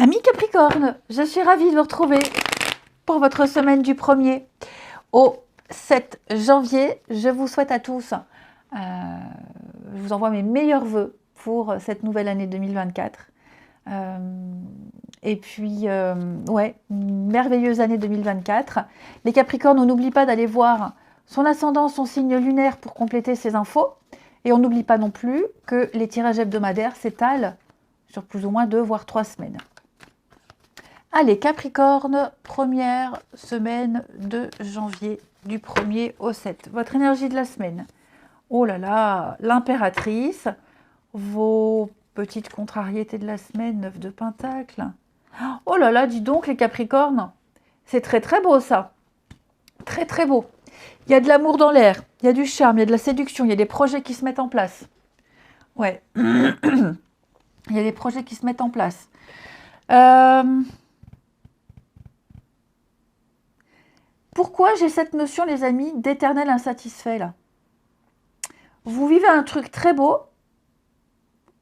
Amis Capricorne, je suis ravie de vous retrouver pour votre semaine du 1er au 7 janvier. Je vous souhaite à tous, je vous envoie mes meilleurs vœux pour cette nouvelle année 2024. Et puis, ouais, une merveilleuse année 2024. Les Capricornes, on n'oublie pas d'aller voir son ascendant, son signe lunaire pour compléter ces infos. Et on n'oublie pas non plus que les tirages hebdomadaires s'étalent sur plus ou moins 2 voire 3 semaines. Allez, Capricorne, première semaine de janvier, du 1er au 7. Votre énergie de la semaine. Oh là là, l'impératrice, vos petites contrariétés de la semaine, 9 de Pentacle. Oh là là, dis donc les Capricornes, c'est très très beau ça. Très très beau. Il y a de l'amour dans l'air, il y a du charme, il y a de la séduction, il y a des projets qui se mettent en place. Ouais, il y a des projets qui se mettent en place. Pourquoi j'ai cette notion, les amis, d'éternel insatisfait là? Vous vivez un truc très beau,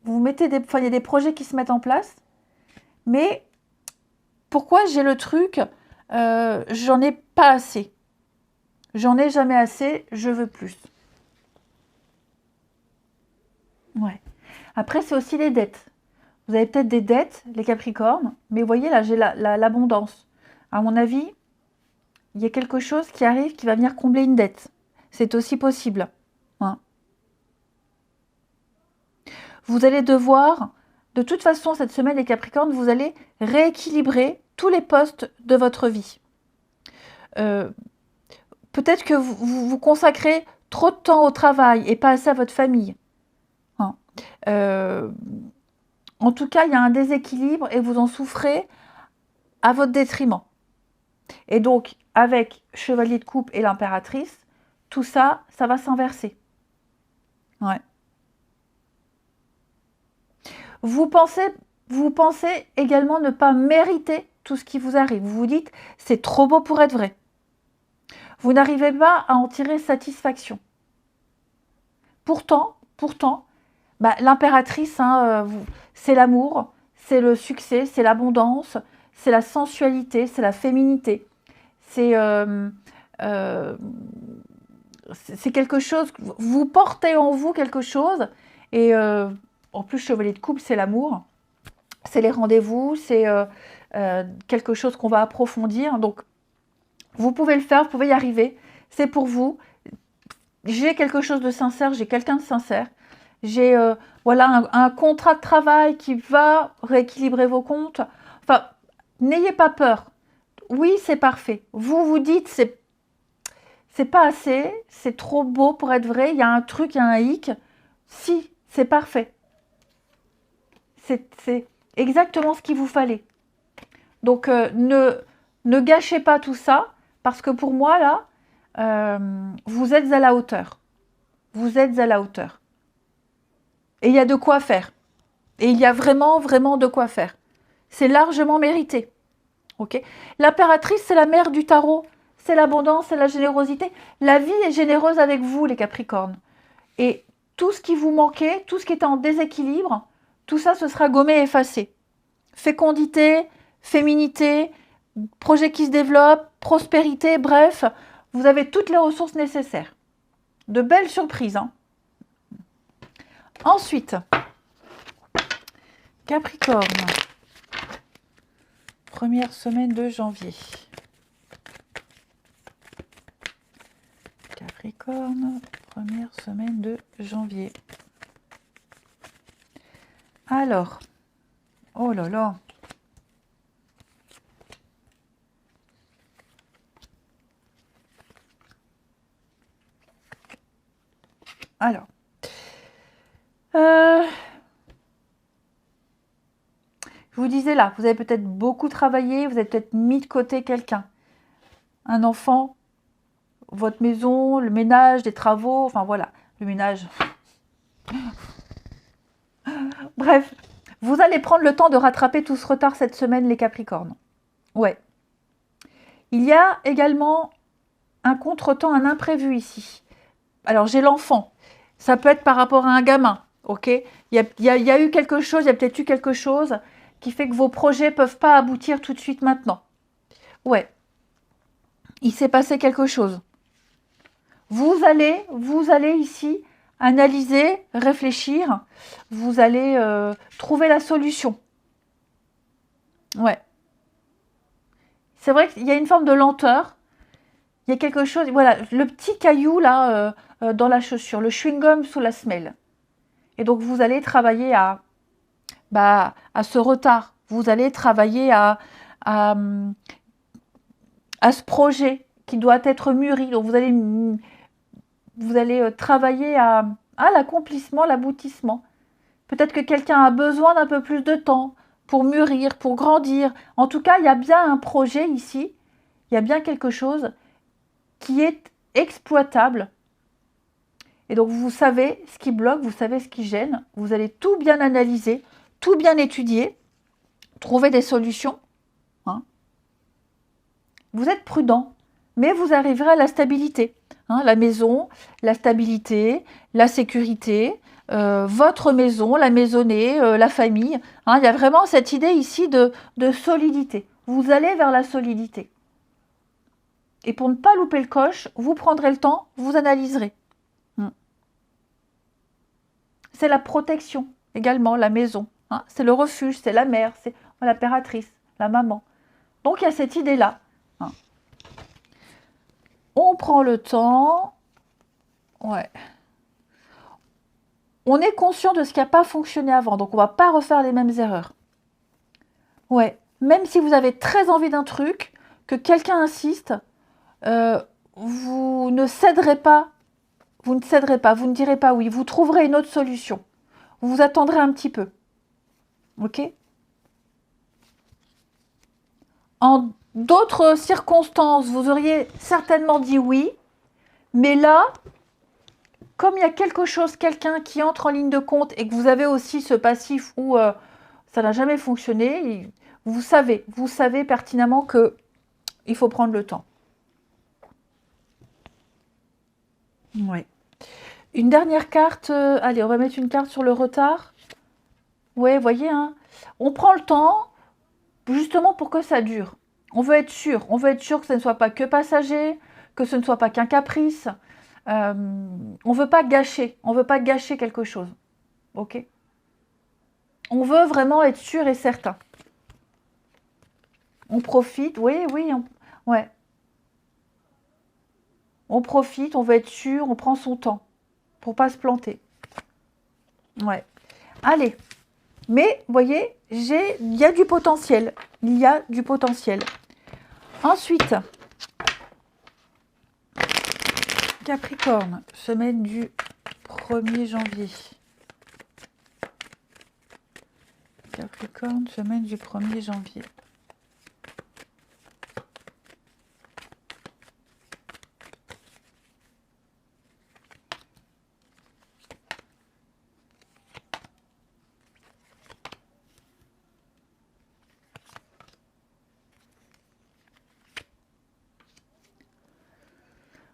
vous mettez des, enfin, il y a des projets qui se mettent en place, mais pourquoi j'ai le truc, j'en ai pas assez, j'en ai jamais assez, je veux plus. Ouais. Après, c'est aussi les dettes. Vous avez peut-être des dettes, les Capricornes, mais vous voyez là, j'ai l'abondance. À mon avis, il y a quelque chose qui arrive qui va venir combler une dette. C'est aussi possible. Hein. Vous allez devoir, de toute façon, cette semaine, les Capricornes, vous allez rééquilibrer tous les postes de votre vie. Peut-être que vous consacrez trop de temps au travail et pas assez à votre famille. Hein. En tout cas, il y a un déséquilibre et vous en souffrez à votre détriment. Et donc, avec Chevalier de Coupe et l'Impératrice, tout ça, ça va s'inverser. Ouais. Vous pensez également ne pas mériter tout ce qui vous arrive. Vous vous dites, c'est trop beau pour être vrai. Vous n'arrivez pas à en tirer satisfaction. Pourtant, bah, l'Impératrice, hein, c'est l'amour, c'est le succès, c'est l'abondance, c'est la sensualité, c'est la féminité. C'est quelque chose, vous portez en vous quelque chose, et en plus, Chevalier de Coupe, c'est l'amour, c'est les rendez-vous, c'est quelque chose qu'on va approfondir. Donc, vous pouvez le faire, vous pouvez y arriver, c'est pour vous. J'ai quelque chose de sincère, j'ai quelqu'un de sincère. J'ai voilà, un contrat de travail qui va rééquilibrer vos comptes. Enfin, n'ayez pas peur. Oui, c'est parfait. Vous vous dites, c'est pas assez, c'est trop beau pour être vrai, il y a un truc, il y a un hic. Si, c'est parfait. C'est exactement ce qu'il vous fallait. Donc, ne gâchez pas tout ça, parce que pour moi, là, vous êtes à la hauteur. Vous êtes à la hauteur. Et il y a de quoi faire. Et il y a vraiment, vraiment de quoi faire. C'est largement mérité. Okay. L'impératrice, c'est la mère du tarot. C'est l'abondance, c'est la générosité. La vie est généreuse avec vous, les Capricornes. Et tout ce qui vous manquait, tout ce qui était en déséquilibre, tout ça, ce sera gommé et effacé. Fécondité, féminité, projet qui se développe, prospérité, bref, vous avez toutes les ressources nécessaires. De belles surprises. Hein. Ensuite, Capricorne. Première semaine de janvier. Capricorne, première semaine de janvier. Alors, oh là là. Alors, je vous disais là, vous avez peut-être beaucoup travaillé, vous avez peut-être mis de côté quelqu'un. Un enfant, votre maison, le ménage, des travaux, enfin voilà, le ménage. Bref, vous allez prendre le temps de rattraper tout ce retard cette semaine, les Capricornes. Ouais. Il y a également un contretemps, un imprévu ici. Alors, j'ai l'enfant. Ça peut être par rapport à un gamin, ok ? Il y a eu quelque chose, il y a peut-être eu quelque chose qui fait que vos projets ne peuvent pas aboutir tout de suite maintenant. Ouais, il s'est passé quelque chose. Vous allez ici analyser, réfléchir, vous allez trouver la solution. Ouais. C'est vrai qu'il y a une forme de lenteur. Il y a quelque chose, voilà, le petit caillou là dans la chaussure, le chewing-gum sous la semelle. Et donc vous allez travailler à ce retard. Vous allez travailler à ce projet qui doit être mûri. Donc vous allez travailler à l'accomplissement, l'aboutissement. Peut-être que quelqu'un a besoin d'un peu plus de temps pour mûrir, pour grandir. En tout cas, il y a bien un projet ici. Il y a bien quelque chose qui est exploitable. Et donc, vous savez ce qui bloque, vous savez ce qui gêne. Vous allez tout bien analyser, tout bien étudier, trouver des solutions. Hein. Vous êtes prudent, mais vous arriverez à la stabilité. Hein, la maison, la stabilité, la sécurité, votre maison, la maisonnée, la famille. Hein, il y a vraiment cette idée ici de solidité. Vous allez vers la solidité. Et pour ne pas louper le coche, vous prendrez le temps, vous analyserez. C'est la protection également, la maison. Hein, c'est le refuge, c'est la mère, c'est l'impératrice, la maman. Donc il y a cette idée-là. Hein. On prend le temps. Ouais. On est conscient de ce qui n'a pas fonctionné avant, donc on ne va pas refaire les mêmes erreurs. Ouais. Même si vous avez très envie d'un truc, que quelqu'un insiste, vous ne céderez pas. Vous ne céderez pas, vous ne direz pas oui. Vous trouverez une autre solution. Vous vous attendrez un petit peu. Ok ? En d'autres circonstances, vous auriez certainement dit oui. Mais là, comme il y a quelque chose, quelqu'un qui entre en ligne de compte et que vous avez aussi ce passif où ça n'a jamais fonctionné, vous savez pertinemment qu'il faut prendre le temps. Ouais. Une dernière carte. Allez, on va mettre une carte sur le retard. Ouais, voyez, hein, on prend le temps justement pour que ça dure. On veut être sûr que ce ne soit pas que passager, que ce ne soit pas qu'un caprice. On veut pas gâcher quelque chose. Ok ? On veut vraiment être sûr et certain. On profite, oui, ouais. On profite, on veut être sûr, on prend son temps pour pas se planter. Ouais. Allez. Mais, vous voyez, il y a du potentiel. Il y a du potentiel. Ensuite, Capricorne, semaine du 1er janvier. Capricorne, semaine du 1er janvier.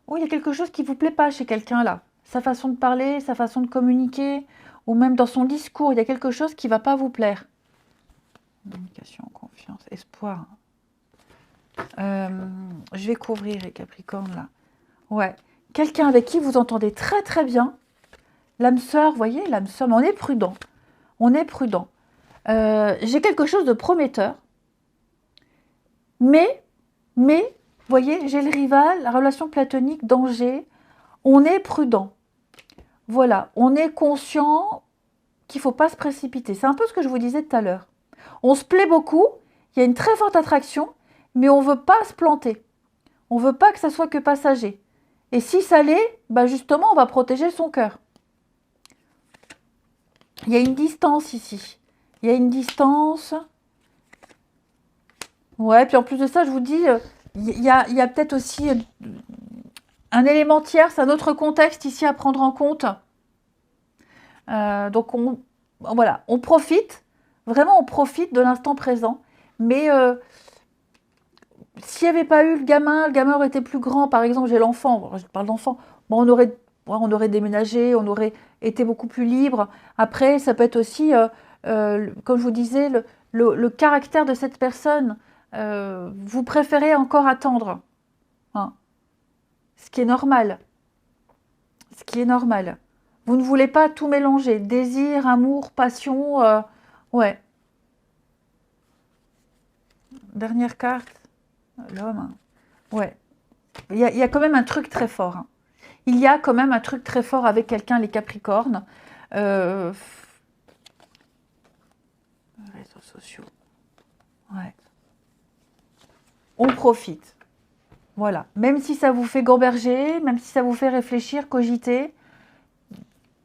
Oui, il y a quelque chose qui ne vous plaît pas chez quelqu'un là. Sa façon de parler, sa façon de communiquer, ou même dans son discours, il y a quelque chose qui ne va pas vous plaire. Communication, confiance, espoir. Je vais couvrir les Capricornes là. Ouais. Quelqu'un avec qui vous entendez très très bien. L'âme sœur, vous voyez, l'âme sœur, mais on est prudent. On est prudent. J'ai quelque chose de prometteur. Mais, vous voyez, j'ai le rival, la relation platonique, danger. On est prudent. Voilà, on est conscient qu'il ne faut pas se précipiter. C'est un peu ce que je vous disais tout à l'heure. On se plaît beaucoup, il y a une très forte attraction, mais on ne veut pas se planter. On ne veut pas que ça soit que passager. Et si ça l'est, justement, on va protéger son cœur. Il y a une distance ici. Il y a une distance. Ouais, puis en plus de ça, je vous dis, il y a peut-être aussi un élément tiers, c'est un autre contexte ici à prendre en compte. Donc, on profite, vraiment on profite de l'instant présent. Mais s'il n'y avait pas eu le gamin aurait été plus grand. Par exemple, j'ai l'enfant, je parle d'enfant, on aurait déménagé, on aurait été beaucoup plus libre. Après, ça peut être aussi, comme je vous disais, le caractère de cette personne, vous préférez encore attendre. Hein. Ce qui est normal. Ce qui est normal. Vous ne voulez pas tout mélanger. Désir, amour, passion. Ouais. Dernière carte. L'homme. Ouais. Il y a quand même un truc très fort. Hein. Il y a quand même un truc très fort avec quelqu'un, les Capricornes. Réseaux sociaux. Ouais. On profite. Voilà. Même si ça vous fait gamberger, même si ça vous fait réfléchir, cogiter.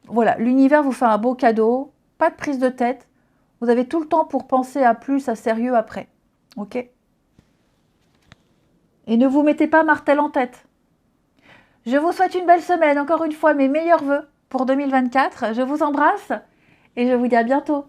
Voilà. L'univers vous fait un beau cadeau. Pas de prise de tête. Vous avez tout le temps pour penser à plus, à sérieux après. Ok ? Et ne vous mettez pas martel en tête. Je vous souhaite une belle semaine. Encore une fois, mes meilleurs vœux pour 2024. Je vous embrasse et je vous dis à bientôt.